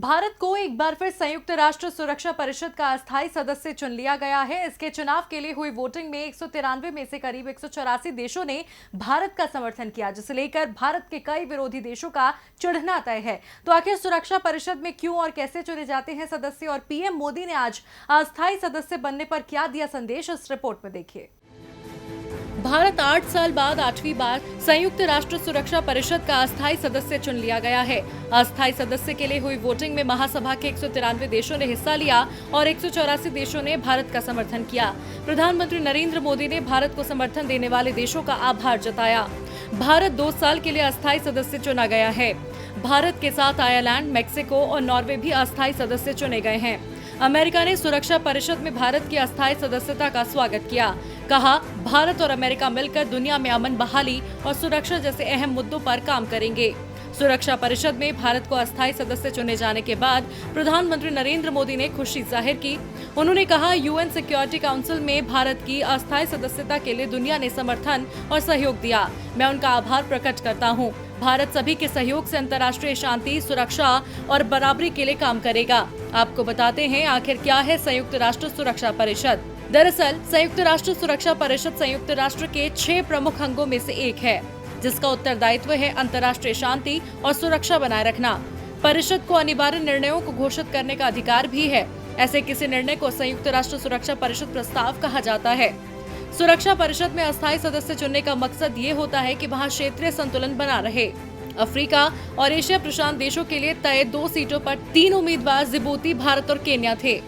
भारत को एक बार फिर संयुक्त राष्ट्र सुरक्षा परिषद का अस्थायी सदस्य चुन लिया गया है। इसके चुनाव के लिए हुई वोटिंग में 193 में से करीब 184 देशों ने भारत का समर्थन किया, जिसे लेकर भारत के कई विरोधी देशों का चिढ़ना तय है। तो आखिर सुरक्षा परिषद में क्यों और कैसे चुने जाते हैं सदस्य, और पीएम मोदी ने आज अस्थायी सदस्य बनने पर क्या दिया संदेश, इस रिपोर्ट में देखिए। भारत 8 साल बाद 8वीं बार संयुक्त राष्ट्र सुरक्षा परिषद का अस्थायी सदस्य चुन लिया गया है। अस्थायी सदस्य के लिए हुई वोटिंग में महासभा के 193 देशों ने हिस्सा लिया और 184 देशों ने भारत का समर्थन किया। प्रधानमंत्री नरेंद्र मोदी ने भारत को समर्थन देने वाले देशों का आभार जताया। भारत 2 साल के लिए अस्थायी सदस्य चुना गया है। भारत के साथ आयरलैंड, मेक्सिको और नॉर्वे भी अस्थायी सदस्य चुने गए हैं। अमेरिका ने सुरक्षा परिषद में भारत की अस्थायी सदस्यता का स्वागत किया। कहा, भारत और अमेरिका मिलकर दुनिया में अमन बहाली और सुरक्षा जैसे अहम मुद्दों पर काम करेंगे। सुरक्षा परिषद में भारत को अस्थायी सदस्य चुने जाने के बाद प्रधानमंत्री नरेंद्र मोदी ने खुशी जाहिर की। उन्होंने कहा, यूएन सिक्योरिटी काउंसिल में भारत की अस्थायी सदस्यता के लिए दुनिया ने समर्थन और सहयोग दिया। मैं उनका आभार प्रकट करता हूँ। भारत सभी के सहयोग से अंतर्राष्ट्रीय शांति, सुरक्षा और बराबरी के लिए काम करेगा। आपको बताते हैं आखिर क्या है संयुक्त राष्ट्र सुरक्षा परिषद। दरअसल संयुक्त राष्ट्र सुरक्षा परिषद संयुक्त राष्ट्र के 6 प्रमुख अंगों में से एक है, जिसका उत्तरदायित्व है अंतर्राष्ट्रीय शांति और सुरक्षा बनाए रखना। परिषद को अनिवार्य निर्णयों को घोषित करने का अधिकार भी है। ऐसे किसी निर्णय को संयुक्त राष्ट्र सुरक्षा परिषद प्रस्ताव कहा जाता है। सुरक्षा परिषद में अस्थायी सदस्य चुनने का मकसद ये होता है कि वहाँ क्षेत्रीय संतुलन बना रहे। अफ्रीका और एशिया प्रशांत देशों के लिए तय 2 सीटों पर 3 उम्मीदवार जिबूती, भारत और केन्या थे।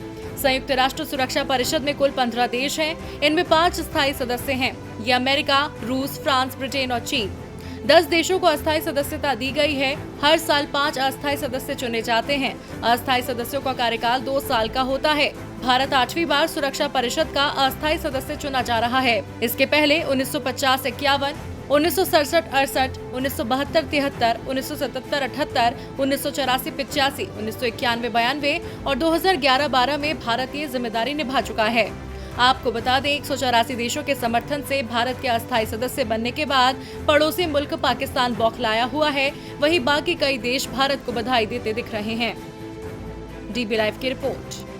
संयुक्त राष्ट्र सुरक्षा परिषद में कुल 15 देश हैं। इनमें 5 स्थायी सदस्य हैं। ये अमेरिका, रूस, फ्रांस, ब्रिटेन और चीन। 10 देशों को अस्थायी सदस्यता दी गई है। हर साल 5 अस्थायी सदस्य चुने जाते हैं। अस्थायी सदस्यों का कार्यकाल 2 साल का होता है। भारत 8वीं बार सुरक्षा परिषद का अस्थायी सदस्य चुना जा रहा है। इसके पहले 1950-51, 1967-68, 1972-73, 1977-78, 1984-85, 1991-92 और 2011-12 में भारत ये जिम्मेदारी निभा चुका है। आपको बता दें, 184 देशों के समर्थन से भारत के अस्थायी सदस्य बनने के बाद पड़ोसी मुल्क पाकिस्तान बौखलाया हुआ है। वहीं बाकी कई देश भारत को बधाई देते दिख रहे हैं। डीबी लाइव की रिपोर्ट।